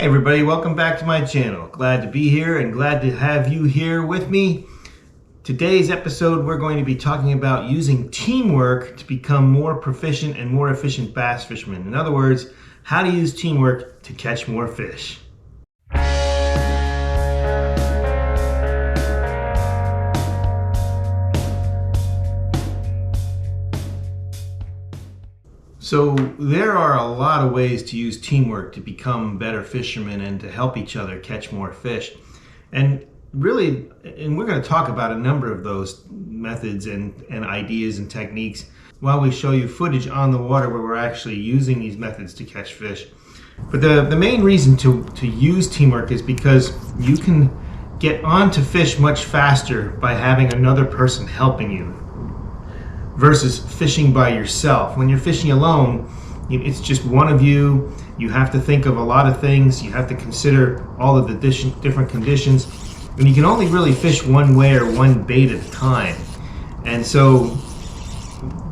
Hey everybody, welcome back to my channel. Glad to be here and glad to have you here with me. Today's episode we're going to be talking about using teamwork to become more proficient and more efficient bass fishermen. In other words, how to use teamwork to catch more fish. So there are a lot of ways to use teamwork to become better fishermen and to help each other catch more fish. And we're going to talk about a number of those methods and ideas and techniques while we show you footage on the water where we're actually using these methods to catch fish. But the main reason to use teamwork is because you can get onto fish much faster by having another person helping you versus fishing by yourself. When you're fishing alone, it's just one of you. You have to think of a lot of things. You have to consider all of the different conditions. And you can only really fish one way or one bait at a time. And so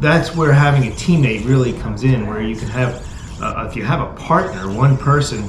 that's where having a teammate really comes in, where you can have, if you have a partner, one person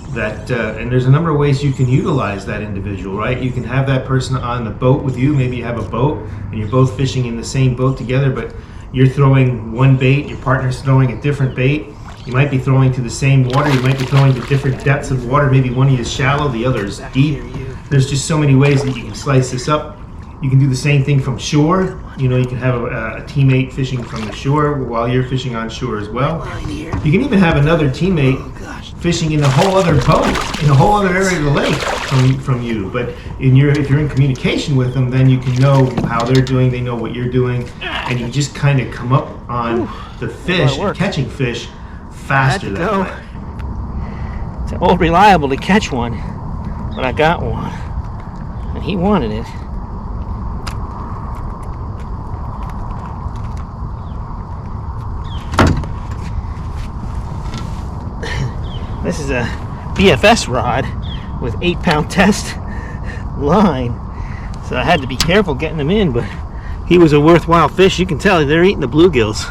that, and there's a number of ways you can utilize that individual, right? You can have that person on the boat with you. Maybe you have a boat and you're both fishing in the same boat together, but you're throwing one bait, your partner's throwing a different bait. You might be throwing to the same water, you might be throwing to different depths of water. Maybe one of you is shallow, the other is deep. There's just so many ways that you can slice this up. You can do the same thing from shore. You know, you can have a teammate fishing from the shore while you're fishing on shore as well. You can even have another teammate fishing in a whole other boat, in a whole other area of the lake from you. But if you're in communication with them, then you can know how they're doing, they know what you're doing, and you just kind of come up on the fish, and catching fish faster that way. It's old reliable to catch one, but I got one, and he wanted it. This is a BFS rod with 8-pound test line, so I had to be careful getting him in, but he was a worthwhile fish. You can tell they're eating the bluegills.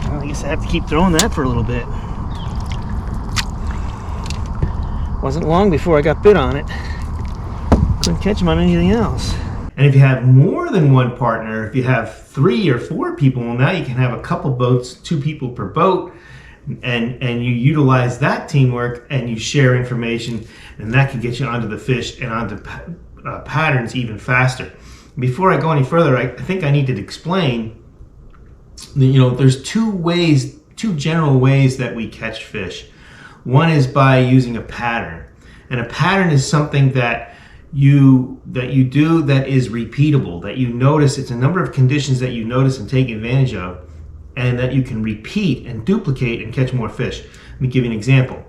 Well, I guess I have to keep throwing that for a little bit. Wasn't long before I got bit on it. Couldn't catch him on anything else. And if you have more than one partner, if you have 3 or 4 people, well, now you can have a couple boats, 2 people per boat, and you utilize that teamwork and you share information, and that can get you onto the fish and onto patterns even faster. Before I go any further, I think I need to explain that, there's two general ways that we catch fish. One is by using a pattern, and a pattern is something that you do that is repeatable, that you notice. It's a number of conditions that you notice and take advantage of, and that you can repeat and duplicate and catch more fish. Let me give you an example.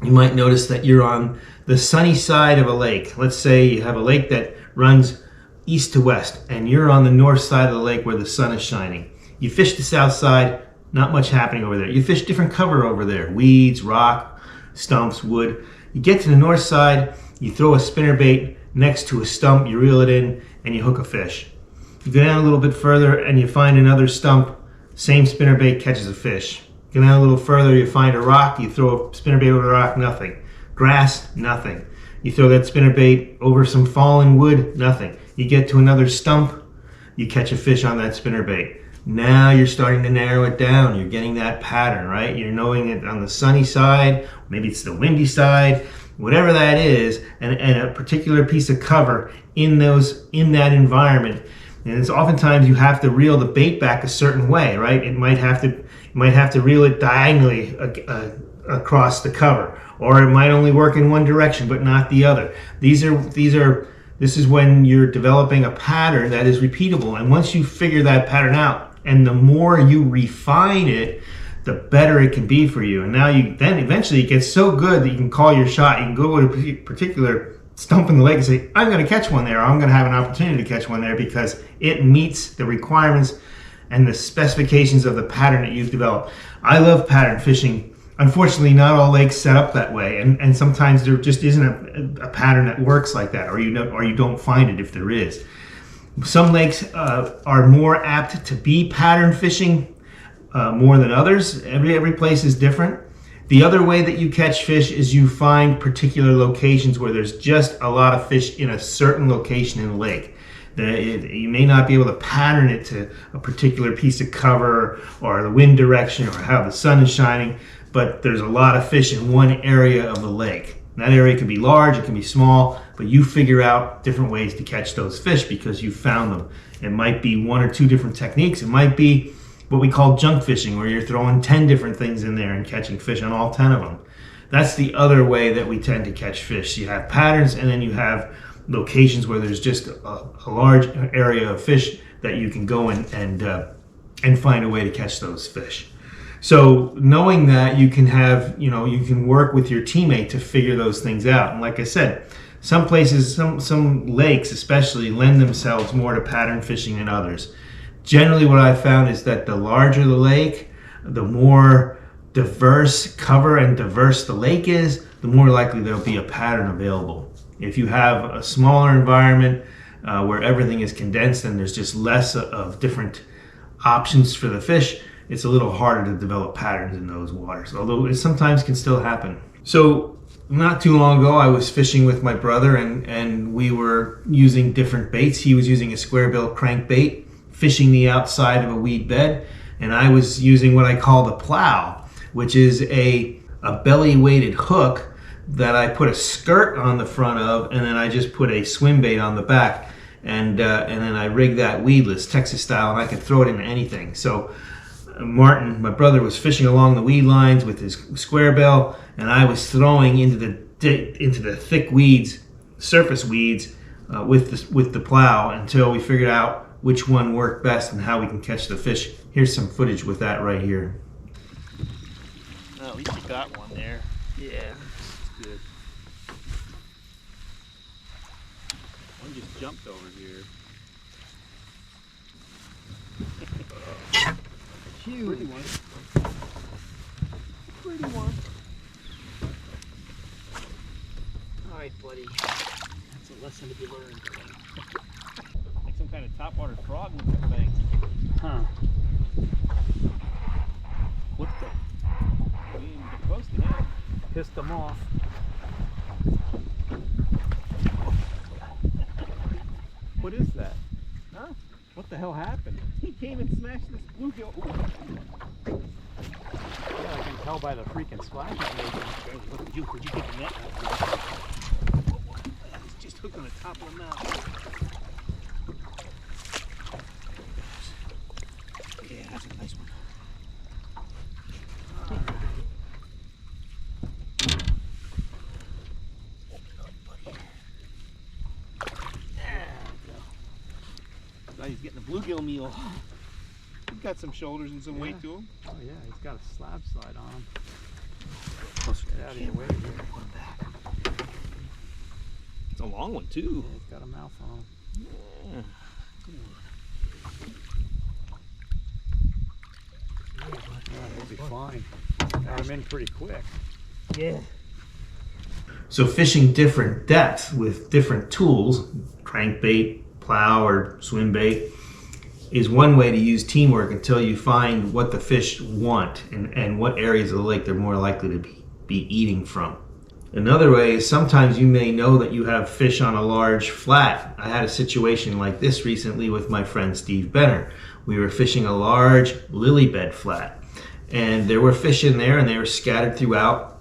You might notice that you're on the sunny side of a lake. Let's say you have a lake that runs east to west, and you're on the north side of the lake where the sun is shining. You fish the south side, not much happening over there. You fish different cover over there, weeds, rock, stumps, wood. You get to the north side, you throw a spinnerbait next to a stump, you reel it in, and you hook a fish. You go down a little bit further and you find another stump, same spinnerbait catches a fish. Go down a little further, you find a rock, you throw a spinnerbait over the rock, nothing. Grass, nothing. You throw that spinnerbait over some fallen wood, nothing. You get to another stump, you catch a fish on that spinnerbait. Now you're starting to narrow it down. You're getting that pattern, right? You're knowing it on the sunny side, maybe it's the windy side, whatever that is, and a particular piece of cover in that environment. And it's oftentimes you have to reel the bait back a certain way, right? You might have to reel it diagonally across the cover, or it might only work in one direction but not the other. This is when you're developing a pattern that is repeatable. And once you figure that pattern out, and the more you refine it, the better it can be for you. And now then eventually it gets so good that you can call your shot. You can go to a particular stump in the lake and say, I'm going to catch one there, or I'm going to have an opportunity to catch one there because it meets the requirements and the specifications of the pattern that you've developed. I love pattern fishing. Unfortunately, not all lakes set up that way, and sometimes there just isn't a pattern that works like that, or you don't find it if there is. Some lakes are more apt to be pattern fishing more than others. Every place is different. The other way that you catch fish is you find particular locations where there's just a lot of fish in a certain location in the lake. You may not be able to pattern it to a particular piece of cover or the wind direction or how the sun is shining, but there's a lot of fish in one area of the lake. That area can be large, it can be small, but you figure out different ways to catch those fish because you found them. It might be one or two different techniques. It might be what we call junk fishing, where you're throwing 10 different things in there and catching fish on all 10 of them. That's the other way that we tend to catch fish. You have patterns, and then you have locations where there's just a large area of fish that you can go in and find a way to catch those fish. So knowing that, you can have, you can work with your teammate to figure those things out. And like I said, some places, some lakes especially, lend themselves more to pattern fishing than others. Generally, what I've found is that the larger the lake, the more diverse cover and diverse the lake is, the more likely there'll be a pattern available. If you have a smaller environment where everything is condensed and there's just less of different options for the fish, it's a little harder to develop patterns in those waters, although it sometimes can still happen. So not too long ago, I was fishing with my brother and we were using different baits. He was using a square bill crankbait, fishing the outside of a weed bed, and I was using what I call the plow, which is a belly weighted hook that I put a skirt on the front of, and then I just put a swim bait on the back, and then I rigged that weedless Texas style, and I could throw it into anything. So Martin, my brother, was fishing along the weed lines with his square bill, and I was throwing into the thick weeds, surface weeds, with the plow until we figured out which one worked best and how we can catch the fish. Here's some footage with that right here. Oh, at least you got one there. Yeah, that's good. One just jumped over here. Huge. Pretty one. Pretty one. All right, buddy. That's a lesson to be learned. Like some kind of topwater frog looking thing. Huh. What the? We didn't even get close to him. Pissed them off. What is that? Huh? What the hell happened? He came and smashed this bluegill. Yeah, I can tell by the freaking splash. Where'd you get the net? It's just hooking the top of the mouth. Yeah, that's a nice one. Now he's getting a bluegill meal. He's got some shoulders and some weight to him. Oh yeah, he's got a slab slide on him. Closer Get out of your way here. It's a long one too. Yeah, he's got a mouth on him. Yeah. Yeah, he'll be fine. Got him in pretty quick. Yeah. So fishing different depths with different tools, crankbait, plow, or swim bait, is one way to use teamwork until you find what the fish want and what areas of the lake they're more likely to be eating from. Another way is sometimes you may know that you have fish on a large flat. I had a situation like this recently with my friend Steve Benner. We were fishing a large lily bed flat, and there were fish in there and they were scattered throughout.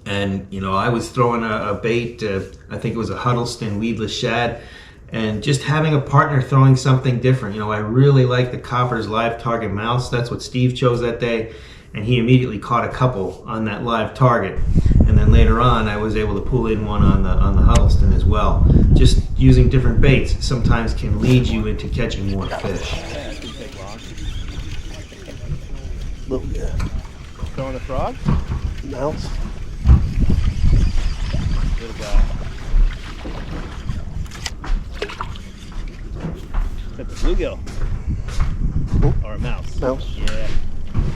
And I was throwing a bait, I think it was a Huddleston weedless shad, and just having a partner throwing something different. I really like the Copper's live target mouse. That's what Steve chose that day, and he immediately caught a couple on that live target. And then later on, I was able to pull in one on the Huddleston as well. Just using different baits sometimes can lead you into catching more fish. Yeah, it can take long. Little bit. Throwing a frog? Mouse. Little guy. That's a bluegill. Or a mouse. Mouse. Yeah.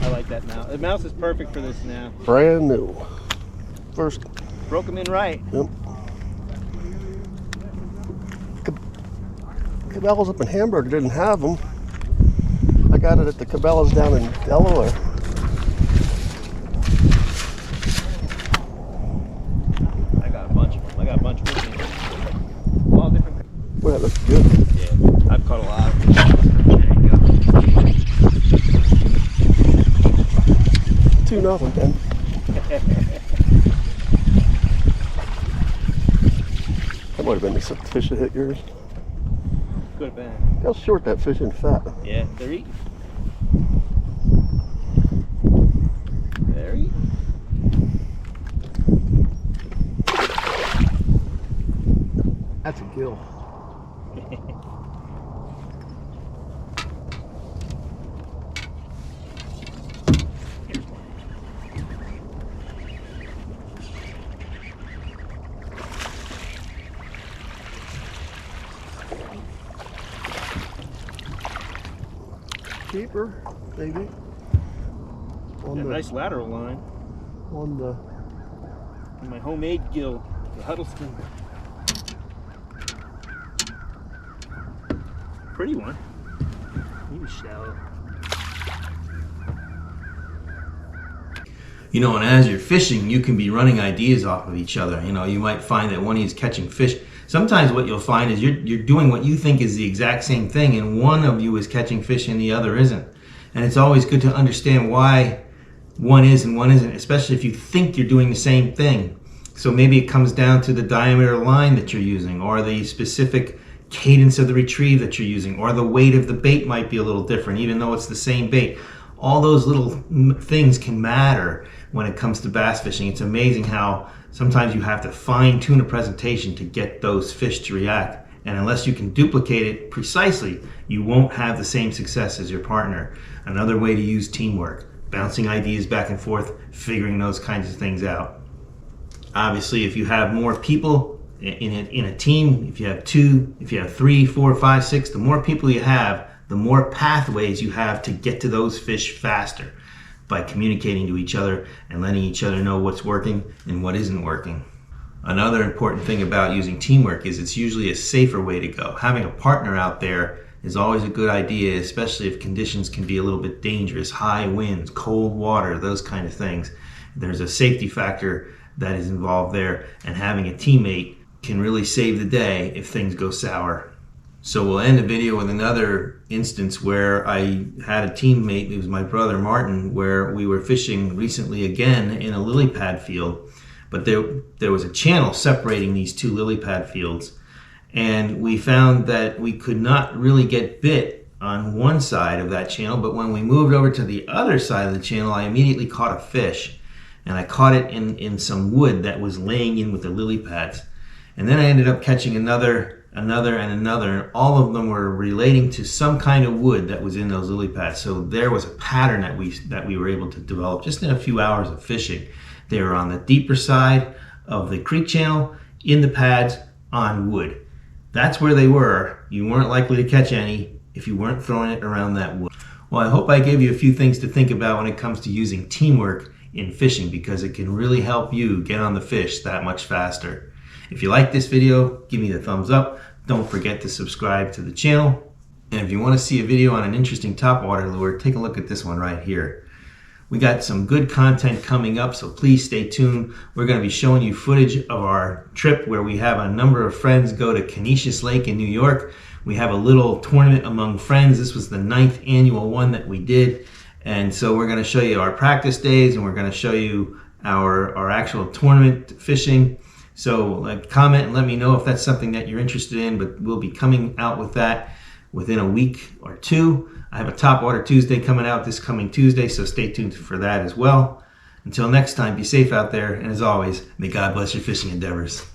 I like that mouse. The mouse is perfect for this now. Brand new. First. Broke him in right. Yep. Cabela's up in Hamburg didn't have them. I got it at the Cabela's down in Delaware. I got a bunch of them. I got a bunch of them. All different. Well, that looks good. Yeah, I've caught a lot. There you go. 2-0 then. That might have been the fish that hit yours. Could have been. How short that fish and fat. Yeah, they're eating. They're eating. That's a gill. Keeper, maybe. On Got a the, nice lateral line. on the, And my homemade gill, the Huddleston. Pretty one. He was shallow. You know, and as you're fishing, you can be running ideas off of each other. You know, you might find that one of you is catching fish. Sometimes what you'll find is you're doing what you think is the exact same thing, and one of you is catching fish and the other isn't. And it's always good to understand why one is and one isn't, especially if you think you're doing the same thing. So maybe it comes down to the diameter line that you're using, or the specific cadence of the retrieve that you're using, or the weight of the bait might be a little different, even though it's the same bait. All those little things can matter when it comes to bass fishing. It's amazing how sometimes you have to fine-tune a presentation to get those fish to react. And unless you can duplicate it precisely, you won't have the same success as your partner. Another way to use teamwork, bouncing ideas back and forth, figuring those kinds of things out. Obviously, if you have more people in a team, if you have 2, if you have 3, 4, 5, 6, the more people you have, the more pathways you have to get to those fish faster by communicating to each other and letting each other know what's working and what isn't working. Another important thing about using teamwork is it's usually a safer way to go. Having a partner out there is always a good idea, especially if conditions can be a little bit dangerous, high winds, cold water, those kind of things. There's a safety factor that is involved there, and having a teammate can really save the day if things go sour. So we'll end the video with another instance where I had a teammate, it was my brother Martin, where we were fishing recently again in a lily pad field, but there was a channel separating these 2 lily pad fields, and we found that we could not really get bit on one side of that channel, but when we moved over to the other side of the channel, I immediately caught a fish, and I caught it in some wood that was laying in with the lily pads. And then I ended up catching another, and all of them were relating to some kind of wood that was in those lily pads. So there was a pattern that we were able to develop just in a few hours of fishing. They were on the deeper side of the creek channel, in the pads, on wood. That's where they were. You weren't likely to catch any if you weren't throwing it around that wood. Well, I hope I gave you a few things to think about when it comes to using teamwork in fishing, because it can really help you get on the fish that much faster. If you like this video, give me the thumbs up. Don't forget to subscribe to the channel. And if you want to see a video on an interesting topwater lure, take a look at this one right here. We got some good content coming up, so please stay tuned. We're going to be showing you footage of our trip where we have a number of friends go to Canisius Lake in New York. We have a little tournament among friends. This was the 9th annual one that we did. And so we're going to show you our practice days, and we're going to show you our actual tournament fishing. So comment and let me know if that's something that you're interested in, but we'll be coming out with that within a week or 2. I have a Topwater Tuesday coming out this coming Tuesday, so stay tuned for that as well. Until next time, be safe out there, and as always, may God bless your fishing endeavors.